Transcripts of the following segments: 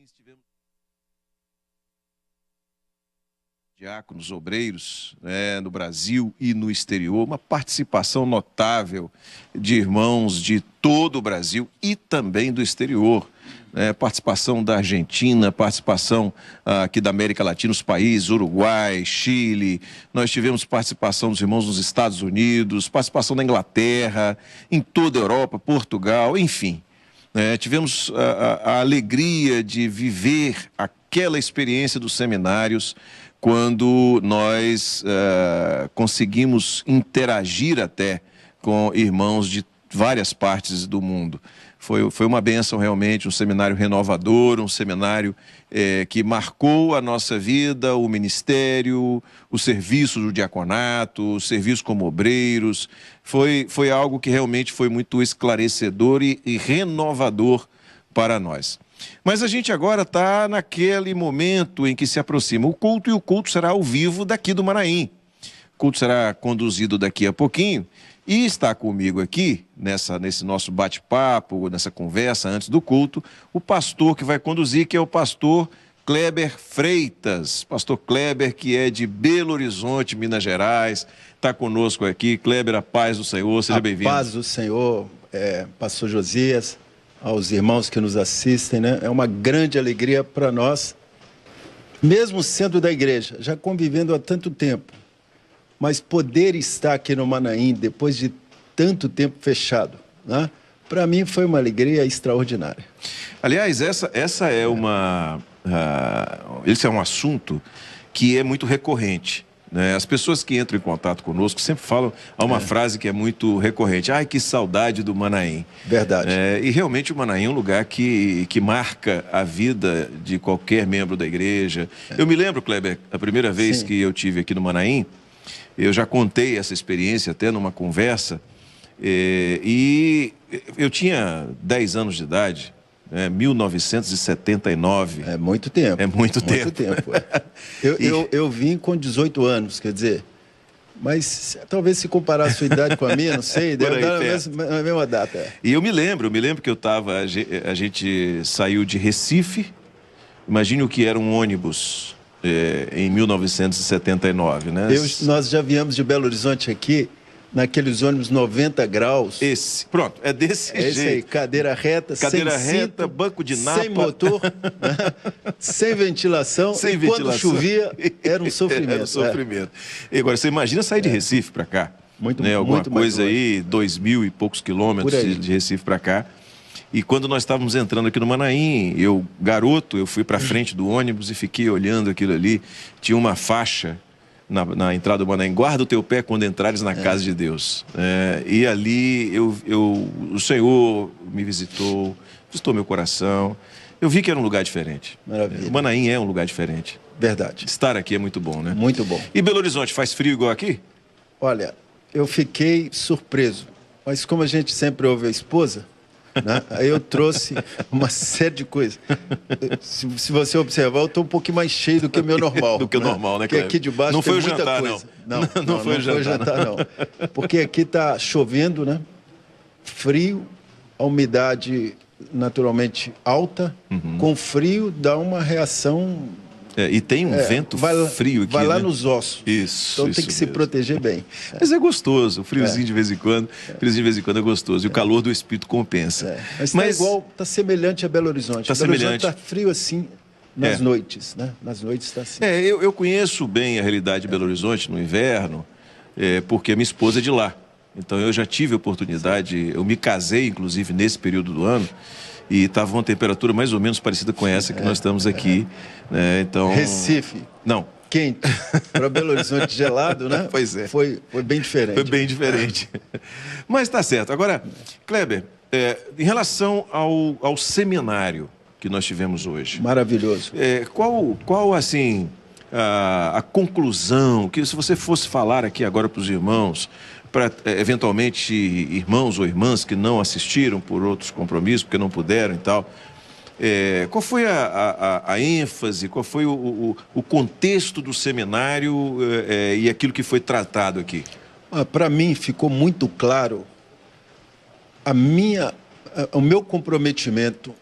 Martins, tivemos diáconos, obreiros, no Brasil e no exterior, uma participação notável de irmãos de todo o Brasil e também do exterior. Participação da Argentina, participação aqui da América Latina, os países, Uruguai, Chile, nós tivemos participação dos irmãos nos Estados Unidos, participação da Inglaterra, em toda a Europa, Portugal, enfim. Tivemos a alegria de viver aquela experiência dos seminários quando nós conseguimos interagir até com irmãos de várias partes do mundo. Foi uma bênção realmente, um seminário renovador, um seminário que marcou a nossa vida, o ministério, o serviço do diaconato, o serviço como obreiros. Foi algo que realmente foi muito esclarecedor e renovador para nós. Mas a gente agora está naquele momento em que se aproxima o culto, e o culto será ao vivo daqui do Manaim. O culto será conduzido daqui a pouquinho. E está comigo aqui, nesse nosso bate-papo, nessa conversa antes do culto, o pastor que vai conduzir, que é o pastor Kleber Freitas. Pastor Kleber, que é de Belo Horizonte, Minas Gerais, está conosco aqui. Kleber, a paz do Senhor, seja bem-vindo. A paz do Senhor, pastor Josias, aos irmãos que nos assistem, né? É uma grande alegria para nós, mesmo sendo da igreja, já convivendo há tanto tempo, mas poder estar aqui no Manaim, depois de tanto tempo fechado, né? Para mim foi uma alegria extraordinária. Aliás, esse é um assunto que é muito recorrente, né? As pessoas que entram em contato conosco sempre falam, há uma frase que é muito recorrente: ai, que saudade do Manaim. Verdade. E realmente o Manaim é um lugar que marca a vida de qualquer membro da igreja. Eu me lembro, Kleber, a primeira vez que eu tive aqui no Manaim, eu já contei essa experiência até numa conversa, e eu tinha 10 anos de idade, 1979. É muito tempo. É muito tempo. Eu vim com 18 anos, quer dizer, mas talvez se comparar a sua idade com a minha, não sei, deve dar na mesma data. E eu me lembro que a gente saiu de Recife, imagine o que era um ônibus em 1979, né? Nós já viemos de Belo Horizonte aqui, naqueles ônibus 90 graus. Pronto, é desse jeito. Esse aí, cadeira reta, sem cinto, banco de napa. sem motor, sem ventilação, quando chovia, era um sofrimento. Era um sofrimento. E agora, você imagina sair de Recife para cá, alguma muito coisa aí, 2.000 e poucos quilômetros de Recife para cá. E quando nós estávamos entrando aqui no Manaim, garoto, eu fui para frente do ônibus e fiquei olhando aquilo ali. Tinha uma faixa na entrada do Manaim: guarda o teu pé quando entrares na casa de Deus. E ali o Senhor me visitou meu coração. Eu vi que era um lugar diferente. Maravilha. O Manaim é um lugar diferente. Verdade. Estar aqui é muito bom, né? Muito bom. E Belo Horizonte, faz frio igual aqui? Olha, eu fiquei surpreso, mas como a gente sempre ouve a esposa, né? Aí eu trouxe uma série de coisas. Se você observar, eu estou um pouquinho mais cheio do que o meu normal. Do que o normal, né, Porque aqui de baixo não tem foi muita jantar, coisa. Não foi o jantar, não. Porque aqui está chovendo, né? Frio, a umidade naturalmente alta. Com frio dá uma reação... e tem um vento frio aqui, vai lá, né? Nos ossos. Isso. Então tem que se proteger bem. Mas é gostoso, o friozinho de vez em quando. Friozinho de vez em quando é gostoso. E o calor do espírito compensa. Mas está semelhante a Belo Horizonte. Está semelhante. Está frio assim nas noites, né? Nas noites está assim. Eu conheço bem a realidade de Belo Horizonte no inverno, porque a minha esposa é de lá. Então eu já tive a oportunidade, eu me casei inclusive nesse período do ano, e estava uma temperatura mais ou menos parecida com essa que nós estamos aqui. Então... Recife. Não. Quente. Para Belo Horizonte gelado, né? Pois é. Foi bem diferente. Foi bem diferente. Mas tá certo. Agora, Kleber, em relação ao seminário que nós tivemos hoje. Maravilhoso. Qual assim, a conclusão, que se você fosse falar aqui agora para os irmãos, para eventualmente irmãos ou irmãs que não assistiram por outros compromissos, porque não puderam e tal, qual foi a ênfase, qual foi o contexto do seminário e aquilo que foi tratado aqui? Para mim ficou muito claro o meu comprometimento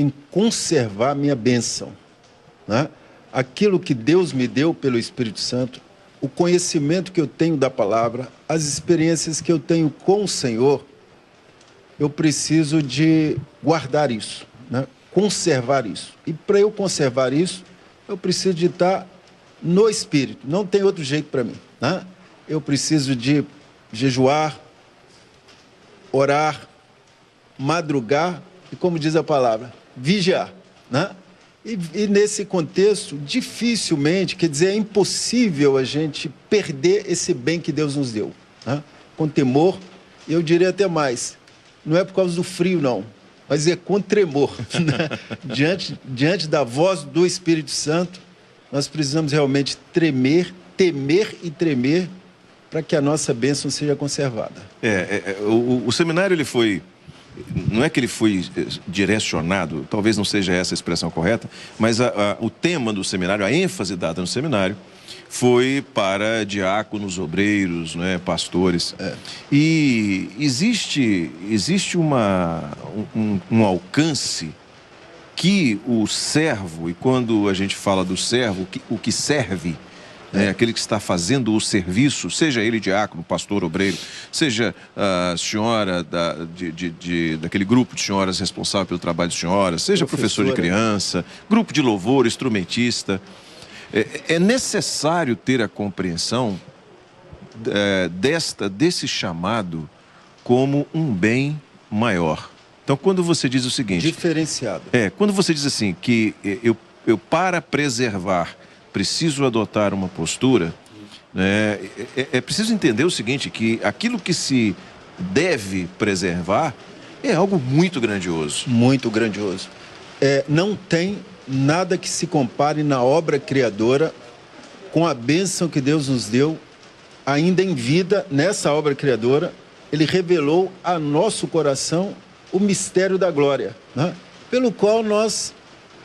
em conservar minha bênção, né? Aquilo que Deus me deu pelo Espírito Santo, o conhecimento que eu tenho da palavra, as experiências que eu tenho com o Senhor, eu preciso de guardar isso, né? Conservar isso. E para eu conservar isso, eu preciso de estar no Espírito. Não tem outro jeito para mim, né? Eu preciso de jejuar, orar, madrugar e, como diz a palavra, vigiar, né? E nesse contexto, dificilmente, quer dizer, é impossível a gente perder esse bem que Deus nos deu, né? Com temor, eu diria até mais, não é por causa do frio, não, mas é com tremor, né? Diante da voz do Espírito Santo, nós precisamos realmente temer e tremer para que a nossa bênção seja conservada. O seminário, ele foi... Não é que ele foi direcionado, talvez não seja essa a expressão correta, mas o tema do seminário, a ênfase dada no seminário, foi para diáconos, obreiros, né, pastores. E existe um alcance que o servo, e quando a gente fala do servo, o que serve, aquele que está fazendo o serviço, seja ele diácono, pastor, obreiro, seja a senhora daquele grupo de senhoras responsável pelo trabalho de senhoras, seja professor de criança, grupo de louvor, instrumentista. É necessário ter a compreensão desse chamado como um bem maior. Então, quando você diz o seguinte... Diferenciado. Quando você diz assim, que eu para preservar, preciso adotar uma postura, né? É preciso entender o seguinte, que aquilo que se deve preservar é algo muito grandioso. Muito grandioso. Não tem nada que se compare na obra criadora com a bênção que Deus nos deu, ainda em vida, nessa obra criadora, Ele revelou a nosso coração o mistério da glória, né? Pelo qual nós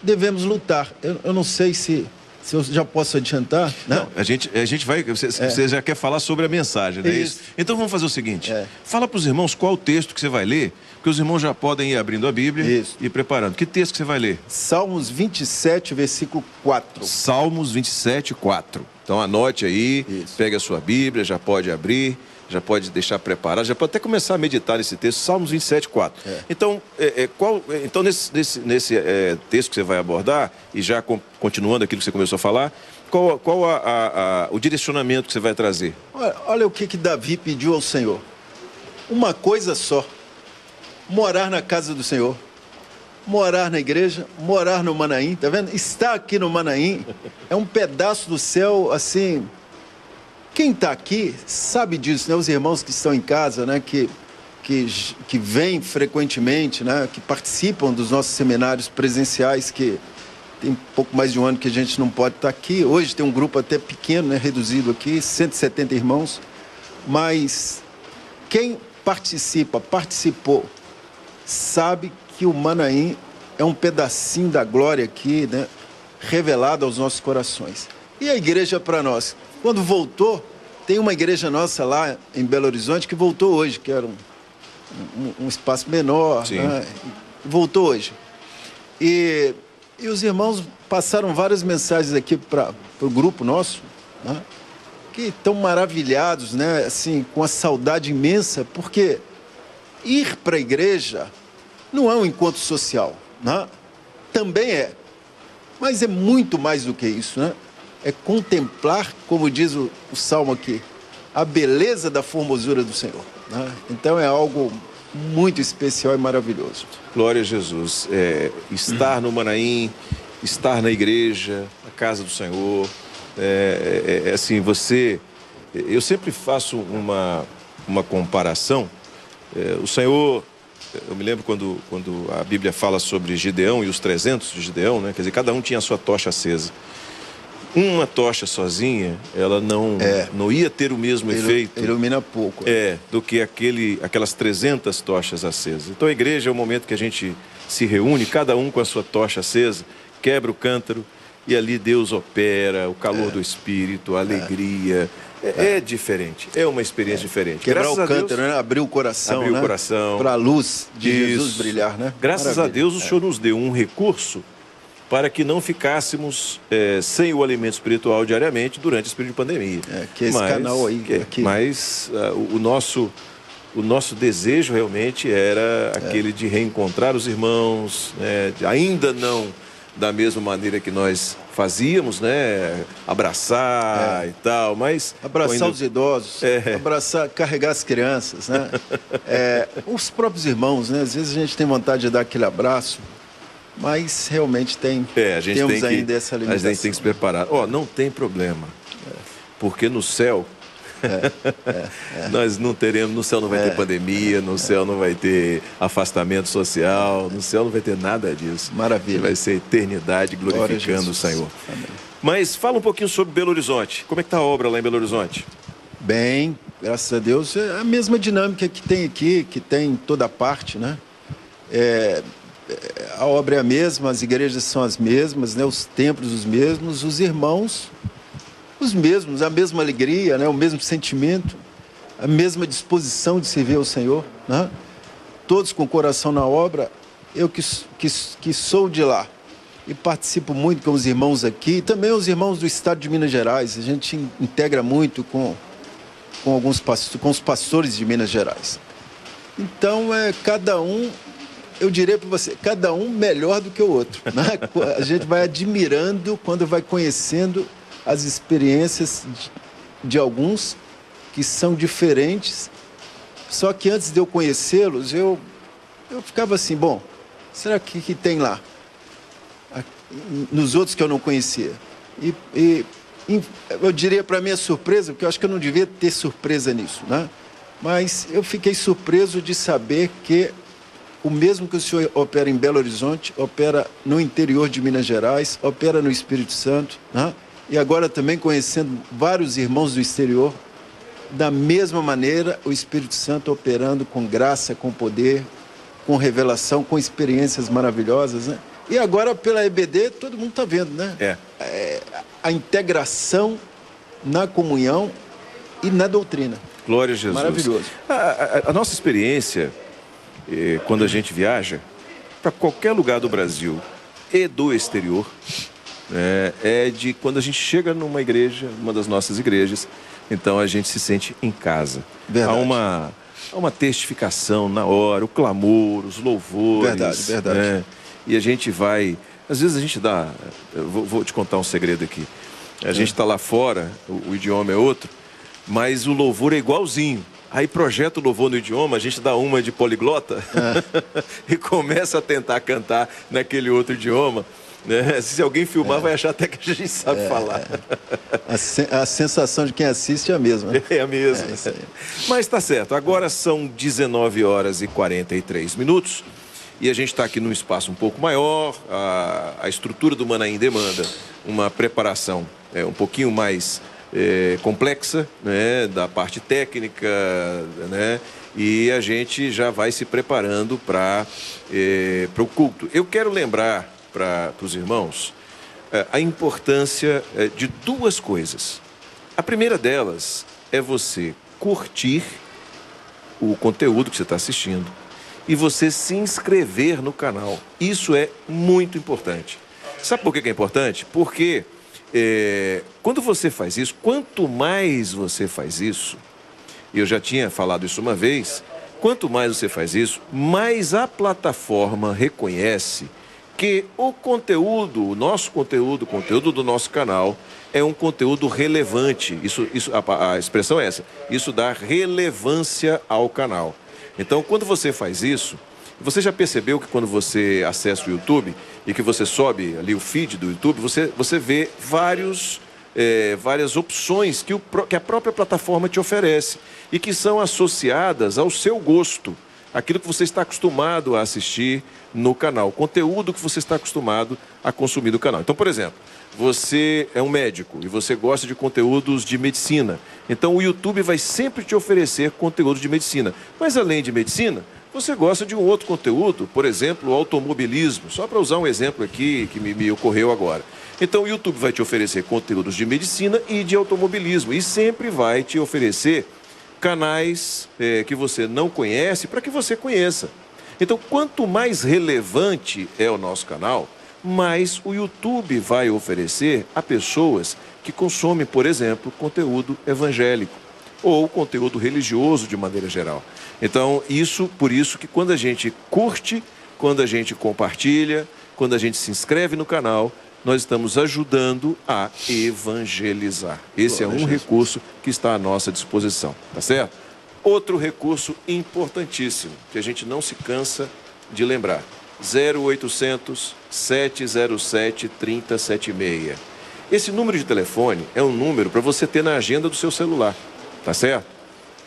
devemos lutar. Eu não sei se eu já posso adiantar, né? Não, a gente vai... Você já quer falar sobre a mensagem, não é isso? Então vamos fazer o seguinte. Fala para os irmãos qual o texto que você vai ler, porque os irmãos já podem ir abrindo a Bíblia e preparando. Que texto que você vai ler? Salmos 27, versículo 4. Salmos 27, 4. Então anote aí, pegue a sua Bíblia, já pode abrir, já pode deixar preparado, já pode até começar a meditar nesse texto, Salmos 27, 4. Então, nesse texto que você vai abordar, e já continuando aquilo que você começou a falar, qual o direcionamento que você vai trazer? Olha o que Davi pediu ao Senhor. Uma coisa só, morar na casa do Senhor, morar na igreja, morar no Manaim, tá vendo? Estar aqui no Manaim é um pedaço do céu, assim... Quem está aqui sabe disso, né? Os irmãos que estão em casa, né? Que vêm frequentemente, né? Que participam dos nossos seminários presenciais, que tem pouco mais de um ano que a gente não pode estar aqui. Hoje tem um grupo até pequeno, né? Reduzido aqui, 170 irmãos. Mas quem participou, sabe que o Manaim é um pedacinho da glória aqui, né? Revelado aos nossos corações. E a igreja para nós? Quando voltou, tem uma igreja nossa lá em Belo Horizonte que voltou hoje, que era um espaço menor, né? Voltou hoje. E os irmãos passaram várias mensagens aqui para o grupo nosso, né? Que estão maravilhados, né? Assim, com a saudade imensa, porque ir para a igreja não é um encontro social, né? Também é, mas é muito mais do que isso, né? É contemplar, como diz o Salmo aqui, a beleza da formosura do Senhor, né? Então é algo muito especial e maravilhoso. Glória a Jesus. Estar no Manaim, estar na igreja, na casa do Senhor, assim, eu sempre faço uma comparação. O Senhor, eu me lembro quando a Bíblia fala sobre Gideão e os 300 de Gideão, né? Quer dizer, cada um tinha a sua tocha acesa. Uma tocha sozinha, ela não ia ter o mesmo efeito... Ilumina pouco. Do que aquelas 300 tochas acesas. Então a igreja é o momento que a gente se reúne, cada um com a sua tocha acesa, quebra o cântaro, e ali Deus opera, o calor do Espírito, a alegria, É diferente, é uma experiência diferente. Quebrar Graças o a Deus, cântaro, né? Abrir o coração, abrir o né? coração. Para a luz de Isso. Jesus brilhar, né? Graças a Deus o Senhor nos deu um recurso para que não ficássemos sem o alimento espiritual diariamente durante esse período de pandemia. Que é esse canal aí. Mas o nosso desejo realmente era aquele de reencontrar os irmãos, né? Ainda não da mesma maneira que nós fazíamos, né? Abraçar e tal, mas... Abraçar os idosos, carregar as crianças, né? Os próprios irmãos, né? Às vezes a gente tem vontade de dar aquele abraço, mas realmente temos ainda essa limitação. A gente tem que se preparar. Não tem problema, porque no céu... Nós não teremos, no céu não vai ter pandemia, no céu não vai ter afastamento social, no céu não vai ter nada disso. Maravilha. Vai ser eternidade glorificando o Senhor. Amém. Mas fala um pouquinho sobre Belo Horizonte. Como é que está a obra lá em Belo Horizonte? Bem, graças a Deus, é a mesma dinâmica que tem aqui, que tem em toda parte, né? A obra é a mesma, as igrejas são as mesmas, né? Os templos os mesmos, os irmãos os mesmos, a mesma alegria, né? O mesmo sentimento, a mesma disposição de servir ao Senhor, né? Todos com o coração na obra. Eu que sou de lá e participo muito com os irmãos aqui, e também os irmãos do estado de Minas Gerais. A gente integra muito com os pastores de Minas Gerais. Então, cada um, eu diria para você, cada um melhor do que o outro, né? A gente vai admirando quando vai conhecendo as experiências de alguns que são diferentes. Só que antes de eu conhecê-los, eu ficava assim, bom, será que tem lá? Nos outros que eu não conhecia. E eu diria para minha surpresa, porque eu acho que eu não devia ter surpresa nisso, né? Mas eu fiquei surpreso de saber que o mesmo que o senhor opera em Belo Horizonte, opera no interior de Minas Gerais, opera no Espírito Santo, né? E agora também conhecendo vários irmãos do exterior, da mesma maneira, o Espírito Santo operando com graça, com poder, com revelação, com experiências maravilhosas, né? E agora, pela EBD, todo mundo está vendo, né? A integração na comunhão e na doutrina. Glória a Jesus. Maravilhoso. A nossa experiência, quando a gente viaja para qualquer lugar do Brasil e do exterior, é de quando a gente chega numa igreja, uma das nossas igrejas, então a gente se sente em casa. Verdade. Há uma testificação na hora, o clamor, os louvores. Verdade. Né? E a gente vai... Às vezes a gente dá... Eu vou te contar um segredo aqui. A gente está lá fora, o idioma é outro, mas o louvor é igualzinho. Aí projeta o louvor no idioma, a gente dá uma de poliglota e começa a tentar cantar naquele outro idioma. Né? Se alguém filmar, vai achar até que a gente sabe falar. A sensação de quem assiste é a mesma. É a mesma. Isso aí. Mas tá certo, agora são 19 horas e 43 minutos e a gente está aqui num espaço um pouco maior. A estrutura do Manaim demanda uma preparação um pouquinho mais complexa, né? Da parte técnica, né? E a gente já vai se preparando para o culto. Eu quero lembrar para os irmãos a importância de duas coisas. A primeira delas é você curtir o conteúdo que você está assistindo e você se inscrever no canal. Isso é muito importante. Sabe por que é importante? Porque quando você faz isso, quanto mais você faz isso, eu já tinha falado isso uma vez, quanto mais você faz isso, mais a plataforma reconhece que o conteúdo, o nosso conteúdo, o conteúdo do nosso canal é um conteúdo relevante. A expressão é essa. Isso dá relevância ao canal. Então, quando você faz isso, você já percebeu que quando você acessa o YouTube e que você sobe ali o feed do YouTube, você vê várias opções que a própria plataforma te oferece e que são associadas ao seu gosto, aquilo que você está acostumado a assistir no canal, o conteúdo que você está acostumado a consumir do canal. Então, por exemplo, você é um médico e você gosta de conteúdos de medicina. Então, o YouTube vai sempre te oferecer conteúdos de medicina. Mas, além de medicina, você gosta de um outro conteúdo, por exemplo, o automobilismo, só para usar um exemplo aqui que me ocorreu agora. Então o YouTube vai te oferecer conteúdos de medicina e de automobilismo e sempre vai te oferecer canais que você não conhece para que você conheça. Então, quanto mais relevante é o nosso canal, mais o YouTube vai oferecer a pessoas que consomem, por exemplo, conteúdo evangélico ou conteúdo religioso de maneira geral. Então, por isso que quando a gente curte, quando a gente compartilha, quando a gente se inscreve no canal, nós estamos ajudando a evangelizar. Esse é um recurso que está à nossa disposição, tá certo? Outro recurso importantíssimo, que a gente não se cansa de lembrar, 0800 707 3076. Esse número de telefone é um número para você ter na agenda do seu celular, tá certo?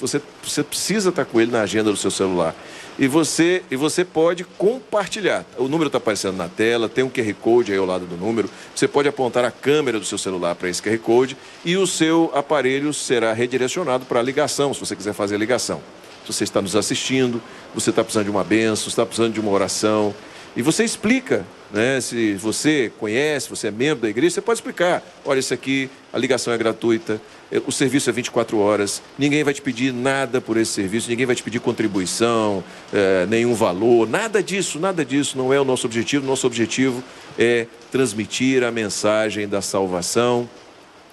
Você precisa estar com ele na agenda do seu celular. E você pode compartilhar. O número está aparecendo na tela, tem um QR Code aí ao lado do número. Você pode apontar a câmera do seu celular para esse QR Code e o seu aparelho será redirecionado para a ligação, se você quiser fazer a ligação. Se você está nos assistindo, você está precisando de uma bênção, está precisando de uma oração. E você explica, né? Se você conhece, você é membro da igreja, você pode explicar. Olha, isso aqui, a ligação é gratuita, o serviço é 24 horas, ninguém vai te pedir nada por esse serviço, ninguém vai te pedir contribuição, nenhum valor, nada disso não é o nosso objetivo. Nosso objetivo é transmitir a mensagem da salvação,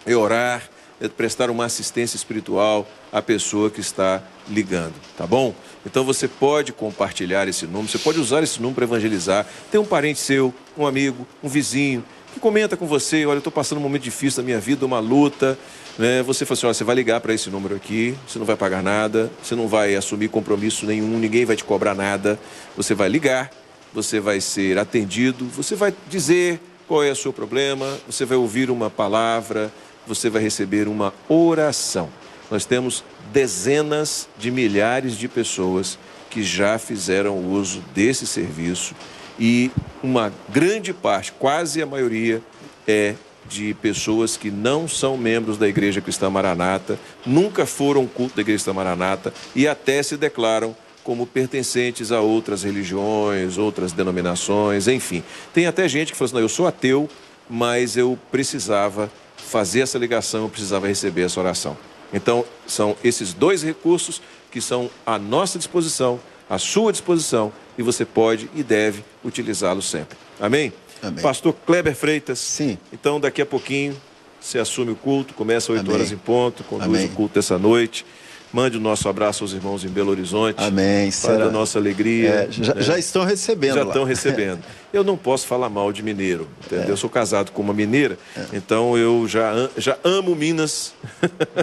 é orar, é prestar uma assistência espiritual à pessoa que está ligando, tá bom? Então você pode compartilhar esse número, você pode usar esse número para evangelizar. Tem um parente seu, um amigo, um vizinho, que comenta com você, olha, eu estou passando um momento difícil da minha vida, uma luta, né? Você fala assim, olha, você vai ligar para esse número aqui, você não vai pagar nada, você não vai assumir compromisso nenhum, ninguém vai te cobrar nada, você vai ligar, você vai ser atendido, você vai dizer qual é o seu problema, você vai ouvir uma palavra, você vai receber uma oração. Nós temos dezenas de milhares de pessoas que já fizeram uso desse serviço e uma grande parte, quase a maioria, é de pessoas que não são membros da Igreja Cristã Maranata, nunca foram culto da Igreja Cristã Maranata e até se declaram como pertencentes a outras religiões, outras denominações, enfim. Tem até gente que fala assim, não, eu sou ateu, mas eu precisava fazer essa ligação, eu precisava receber essa oração. Então, são esses dois recursos que são à nossa disposição, à sua disposição, e você pode e deve utilizá-los sempre. Amém? Amém. Pastor Kleber Freitas. Sim. Então, daqui a pouquinho, você assume o culto, começa às 8 horas em ponto, conduz Amém. o culto dessa noite. Mande o nosso abraço aos irmãos em Belo Horizonte. Amém. Para a nossa alegria. Já estão recebendo Já lá. estão recebendo. Eu não posso falar mal de mineiro, entendeu? Eu sou casado com uma mineira, então eu já amo Minas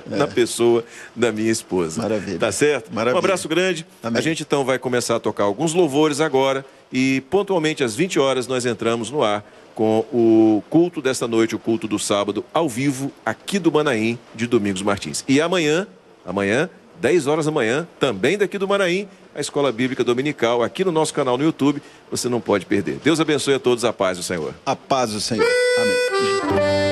na pessoa da minha esposa. Maravilha. Tá certo? Maravilha. Um abraço grande. Amém. A gente então vai começar a tocar alguns louvores agora e pontualmente às 20 horas nós entramos no ar com o culto desta noite, o culto do sábado, ao vivo, aqui do Manaim, de Domingos Martins. E amanhã, 10 horas da manhã, também daqui do Manaim, a Escola Bíblica Dominical, aqui no nosso canal no YouTube, você não pode perder. Deus abençoe a todos, a paz do Senhor. A paz do Senhor. Amém.